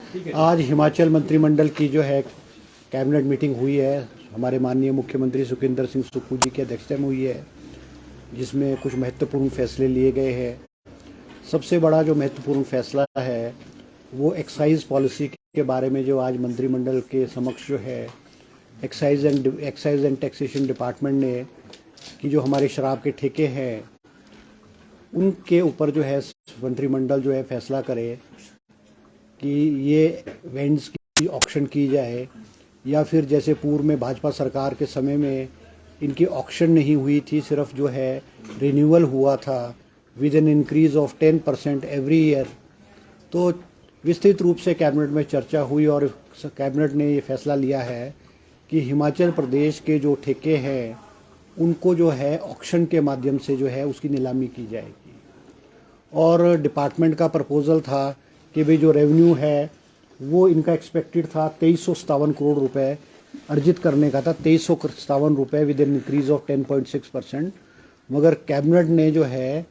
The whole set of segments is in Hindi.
आज हिमाचल मंत्रिमंडल की जो है कैबिनेट मीटिंग हुई है। हमारे माननीय मुख्यमंत्री सुखविंदर सिंह सुक्खू जी की अध्यक्षता में हुई है, जिसमें कुछ महत्वपूर्ण फैसले लिए गए हैं। सबसे बड़ा जो महत्वपूर्ण फैसला है वो एक्साइज पॉलिसी के बारे में, जो आज मंत्रिमंडल के समक्ष जो है एक्साइज एंड टैक्सेशन डिपार्टमेंट ने कि जो हमारे शराब के ठेके हैं उनके ऊपर जो है मंत्रिमंडल जो है फैसला करे कि ये वेंड्स की ऑक्शन की जाए, या फिर जैसे पूर्व में भाजपा सरकार के समय में इनकी ऑक्शन नहीं हुई थी, सिर्फ जो है रिन्यूअल हुआ था with an increase of 10% every year. तो विस्तृत रूप से कैबिनेट में चर्चा हुई और कैबिनेट ने ये फैसला लिया है कि हिमाचल प्रदेश के जो ठेके हैं उनको जो है ऑक्शन के माध्यम से जो है उसकी नीलामी की जाएगी। और डिपार्टमेंट का प्रपोजल था कि भाई जो रेवेन्यू है वो इनका एक्सपेक्टेड था 2357 करोड़ रुपए अर्जित करने का था, 2357 रुपये विद एन इंक्रीज ऑफ 10.6%। मगर कैबिनेट ने जो है,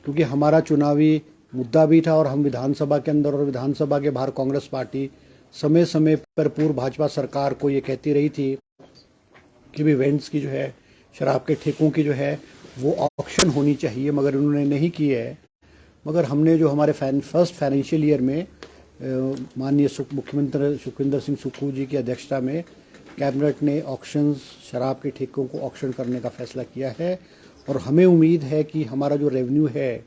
क्योंकि हमारा चुनावी मुद्दा भी था और हम विधानसभा के अंदर और विधानसभा के बाहर कांग्रेस पार्टी समय समय पर पूर्व भाजपा सरकार को ये कहती रही थी कि भी वेंड्स की जो है शराब के ठेकों की जो है वो ऑक्शन होनी चाहिए, मगर उन्होंने नहीं की है। मगर हमने जो हमारे फर्स्ट फाइनेंशियल ईयर में माननीय मुख्यमंत्री सुखविंदर सिंह सुक्खू जी की अध्यक्षता में कैबिनेट ने ऑक्शंस, शराब के ठेकों को ऑक्शन करने का फैसला किया है। और हमें उम्मीद है कि हमारा जो रेवेन्यू है,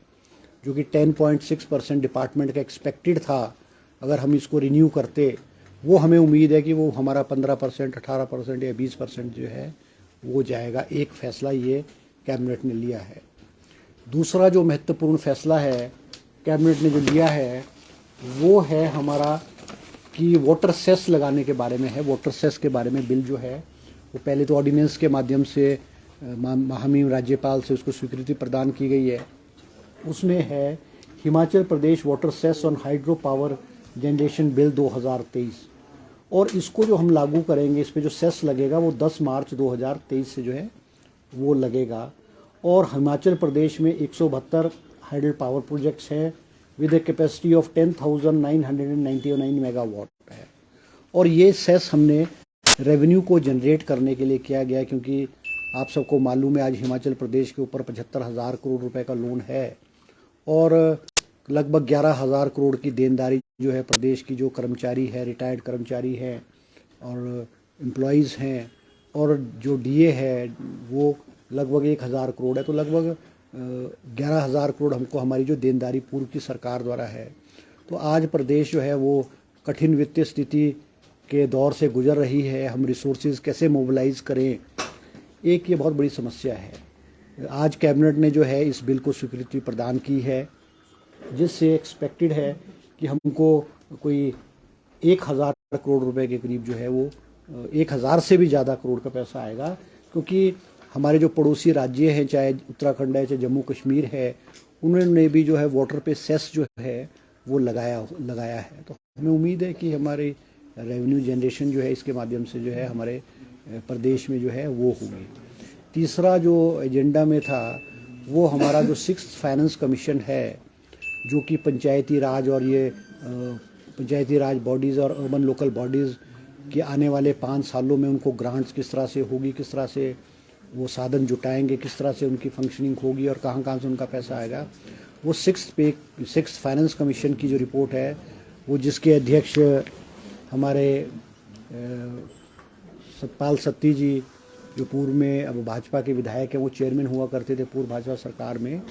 जो कि 10.6% डिपार्टमेंट का एक्सपेक्टेड था, अगर हम इसको रिन्यू करते, वो हमें उम्मीद है कि वो हमारा 15%, 18% या 20% जो है वो जाएगा। एक फैसला ये कैबिनेट ने लिया है। दूसरा जो महत्वपूर्ण फैसला है कैबिनेट ने जो लिया है वो है हमारा कि वाटर सेस लगाने के बारे में है। वाटर सेस के बारे में बिल जो है वो पहले तो ऑर्डिनेंस के माध्यम से महामहिम राज्यपाल से उसको स्वीकृति प्रदान की गई है। उसमें है Himachal Pradesh water cess on hydro power generation bill 2023, और इसको जो हम लागू करेंगे, इस पर जो सेस लगेगा वो 10 मार्च 2023 से जो है वो लगेगा। और हिमाचल प्रदेश में 172 हाइडल पावर प्रोजेक्ट्स हैं with a capacity of 10,999 megawatt है। और ये सेस हमने रेवेन्यू को जनरेट करने के लिए किया गया, क्योंकि आप सबको मालूम है आज हिमाचल प्रदेश के ऊपर 75,000 करोड़ रुपए का लोन है और लगभग 11,000 करोड़ की देनदारी जो है प्रदेश की जो कर्मचारी है, रिटायर्ड कर्मचारी हैं और एम्प्लॉयज़ हैं, और जो डीए है वो लगभग 1,000 करोड़ है। तो लगभग 11,000 करोड़ हमको हमारी जो देनदारी पूर्व की सरकार द्वारा है। तो आज प्रदेश जो है वो कठिन वित्तीय स्थिति के दौर से गुजर रही है। हम रिसोर्सेज कैसे मोबिलाइज करें, एक ये बहुत बड़ी समस्या है। आज कैबिनेट ने जो है इस बिल को स्वीकृति प्रदान की है, जिससे एक्सपेक्टेड है कि हमको कोई 1,000 करोड़ रुपए के करीब जो है वो 1,000 से भी ज़्यादा करोड़ का पैसा आएगा। क्योंकि हमारे जो पड़ोसी राज्य हैं, चाहे उत्तराखंड है, चाहे जम्मू कश्मीर है, उन्होंने भी जो है वाटर पे सेस जो है वो लगाया है। तो हमें उम्मीद है कि हमारी रेवेन्यू जनरेशन जो है इसके माध्यम से जो है हमारे प्रदेश में जो है वो होगी। तीसरा जो एजेंडा में था वो हमारा जो 6th फाइनेंस कमीशन है, जो कि पंचायती राज और ये पंचायती राज बॉडीज़ और अर्बन लोकल बॉडीज़ के आने वाले 5 सालों में उनको ग्रांट्स किस तरह से होगी, किस तरह से वो साधन जुटाएंगे, किस तरह से उनकी फंक्शनिंग होगी और कहाँ कहाँ से उनका पैसा आएगा, वो 6th फाइनेंस कमीशन की जो रिपोर्ट है वो, जिसके अध्यक्ष हमारे सतपाल सत्ती जी, जो पूर्व में अब भाजपा के विधायक हैं, वो चेयरमैन हुआ करते थे पूर्व भाजपा सरकार में,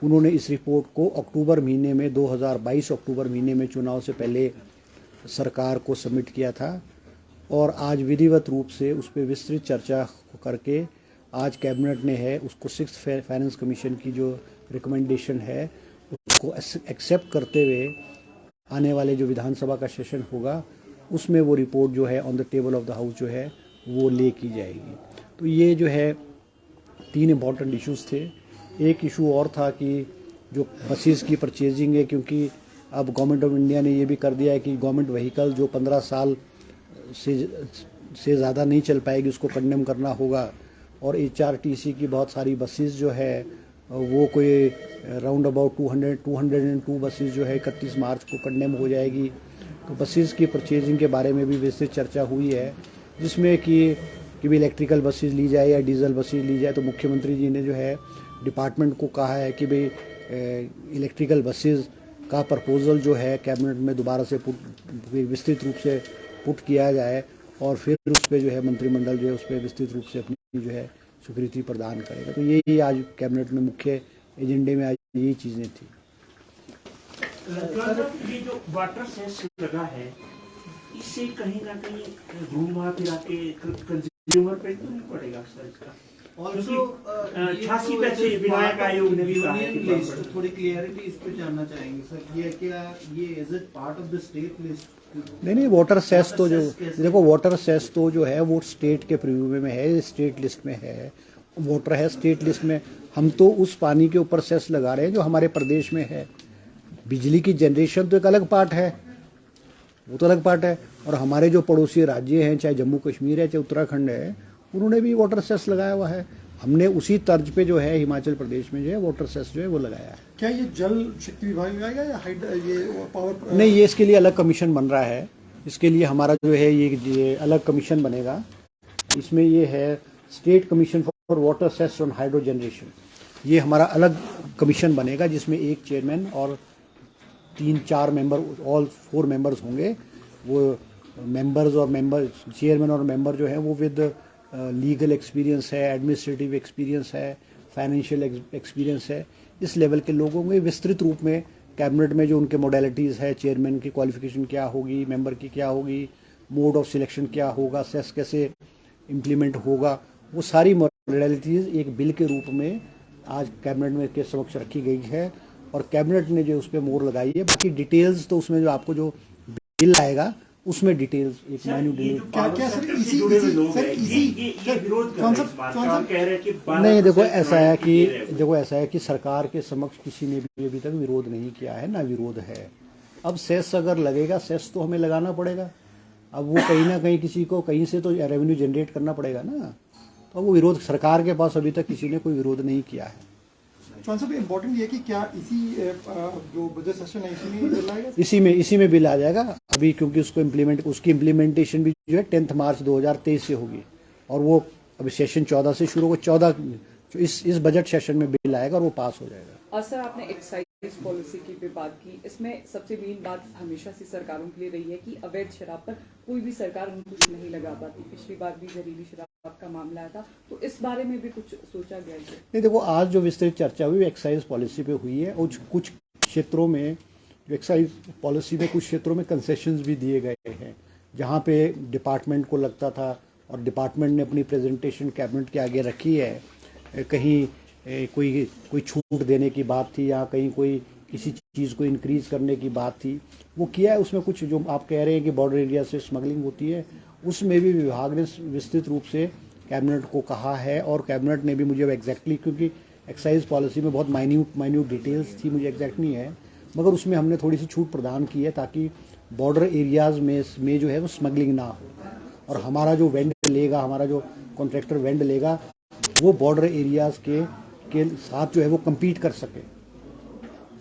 उन्होंने इस रिपोर्ट को अक्टूबर महीने में 2022 अक्टूबर महीने में चुनाव से पहले सरकार को सबमिट किया था। और आज विधिवत रूप से उस पर विस्तृत चर्चा करके आज कैबिनेट ने है उसको 6th फाइनेंस कमीशन की जो रिकमेंडेशन है उसको एक्सेप्ट करते हुए आने वाले जो विधानसभा का सेशन होगा उसमें वो रिपोर्ट जो है on the table of the house जो है वो ले की जाएगी। तो ये जो है 3 इम्पॉर्टेंट इश्यूज़ थे। एक इशू और था कि जो बसेस की परचेजिंग है, क्योंकि अब गवर्नमेंट ऑफ इंडिया ने ये भी कर दिया है कि गवर्नमेंट व्हीकल जो 15 साल से ज़्यादा नहीं चल पाएगी उसको कंडेम करना होगा। और HRTC की बहुत सारी बसेस जो है वो कोई राउंड अबाउट 202 बसेस जो है 31 मार्च को कंडेम हो जाएगी। तो बसेस की परचेजिंग के बारे में भी विस्तृत चर्चा हुई है, जिसमें कि भी इलेक्ट्रिकल बसेस ली जाए या डीजल बसेस ली जाए। तो मुख्यमंत्री जी ने जो है डिपार्टमेंट को कहा है कि भाई इलेक्ट्रिकल बसेस का प्रपोजल जो है कैबिनेट में दोबारा से विस्तृत रूप से पुट किया जाए और फिर उस पर जो है मंत्रिमंडल जो है उस पर विस्तृत रूप से अपनी जो है स्वीकृति प्रदान करेगा। तो यही आज कैबिनेट में मुख्य एजेंडे में आज यही चीज़ें थी। ये जो वाटर सेस लगा है, इससे कहीं ना कहीं घूमा फिरा के कंज्यूमर पे तो नहीं पड़ेगा सर इसका। ऑल्सो 86 पैसे विनायक आयोग ने भी कहा है। थोड़ी क्लियरिटी इस पे जानना चाहेंगे सर, ये क्या ये is it part of the state list? नहीं, वाटर सेस तो जो देखो वाटर सेस तो जो है वो स्टेट के प्रीव्यू में है, स्टेट लिस्ट में है। वाटर है स्टेट लिस्ट में, हम तो उस पानी के ऊपर सेस लगा रहे हैं जो हमारे प्रदेश में है। बिजली की जनरेशन तो एक अलग पार्ट है, वो तो अलग पार्ट है। और हमारे जो पड़ोसी राज्य हैं, चाहे जम्मू कश्मीर है चाहे उत्तराखंड है, उन्होंने भी वाटर सेस लगाया हुआ है। हमने उसी तर्ज पे जो है हिमाचल प्रदेश में जो है वाटर सेस जो है वो लगाया है। क्या ये जल शक्ति विभाग लगाएगा या ये पावर? नहीं, ये इसके लिए अलग कमीशन बन रहा है। इसके लिए हमारा जो है ये अलग कमीशन बनेगा। इसमें ये है state commission for water cess on hydro generation. ये हमारा अलग कमीशन बनेगा जिसमें एक चेयरमैन और 3-4 मेंबर, ऑल 4 मेंबर्स होंगे। वो मेंबर्स और चेयरमैन और मेंबर जो है वो विद लीगल एक्सपीरियंस है, एडमिनिस्ट्रेटिव एक्सपीरियंस है, फाइनेंशियल एक्सपीरियंस है। इस लेवल के लोगों में विस्तृत रूप में कैबिनेट में जो उनके मॉडलिटीज़ है, चेयरमैन की क्वालिफिकेशन क्या होगी, मेंबर की क्या होगी, मोड ऑफ सिलेक्शन क्या होगा, सेस कैसे इम्प्लीमेंट होगा, वो सारी मॉडलिटीज़ एक बिल के रूप में आज कैबिनेट में के समक्ष रखी गई है और कैबिनेट ने जो उस पर मोहर लगाई है। बाकी डिटेल्स तो उसमें जो आपको जो बिल आएगा उसमें डिटेल्स एक माइन्यूट डिटेल क्या सर इसी नहीं। देखो ऐसा है कि सरकार के समक्ष किसी ने भी अभी तक विरोध नहीं किया है, ना विरोध है। अब सेस अगर लगेगा, सेस तो हमें लगाना पड़ेगा। अब वो कहीं ना कहीं किसी को कहीं से तो रेवेन्यू जनरेट करना पड़ेगा ना। तो वो विरोध सरकार के पास अभी तक किसी ने कोई विरोध नहीं किया है। चौहान साहब, इम्पोर्टेंट ये कि क्या इसी जो बजट सेशन है इसी में बिल आएगा? इसी में बिल आ जाएगा अभी, क्योंकि उसकी इम्प्लीमेंटेशन भी जो है 10 मार्च 2023 से होगी और वो अभी सेशन 14 से शुरू होगा। 14 इस बजट सेशन में बिल आएगा और वो पास हो जाएगा। और सर, आपने एक्साइज पॉलिसी की भी बात की। इसमें सबसे मेन बात हमेशा से सरकारों के लिए रही है कि अवैध शराब पर कोई भी सरकार अंकुश नहीं लगा पाती। पिछली बार भी जहरीली शराब का मामला आया था, तो इस बारे में भी कुछ सोचा गया है? नहीं, देखो आज जो विस्तृत चर्चा हुई एक्साइज पॉलिसी पे हुई है और कुछ क्षेत्रों में जो एक्साइज पॉलिसी में कुछ क्षेत्रों में कंसेशंस भी दिए गए हैं, जहाँ पे डिपार्टमेंट को लगता था और डिपार्टमेंट ने अपनी प्रेजेंटेशन कैबिनेट के आगे रखी है। कहीं कोई छूट देने की बात थी या कहीं कोई किसी चीज़ को इंक्रीज़ करने की बात थी, वो किया है। उसमें कुछ जो आप कह रहे हैं कि बॉर्डर एरिया से स्मगलिंग होती है, उसमें भी विभाग ने विस्तृत रूप से कैबिनेट को कहा है और कैबिनेट ने भी मुझे एग्जैक्टली, क्योंकि एक्साइज पॉलिसी में बहुत माइन्यूट डिटेल्स थी, मुझे एग्जैक्ट नहीं है, मगर उसमें हमने थोड़ी सी छूट प्रदान की है ताकि बॉर्डर एरियाज़ में जो है वो स्मगलिंग ना हो और हमारा जो वेंड लेगा, हमारा जो कॉन्ट्रैक्टर वेंड लेगा, वो बॉर्डर एरियाज़ के साथ जो है वो कम्पीट कर सके।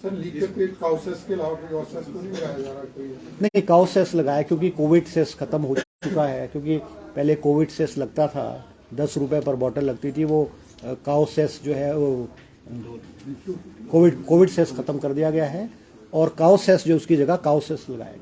सर, काउ सेस के अलावा कोई और सेस तो नहीं लगाया जा रहा? कोई नहीं, काउ सेस लगाया क्योंकि कोविड सेस खत्म हो चुका है। क्योंकि पहले कोविड सेस लगता था, 10 रुपये पर बॉटल लगती थी। वो काउ सेस जो है वो कोविड सेस खत्म कर दिया गया है और काउ सेस जो उसकी जगह काउ सेस लगाया गया।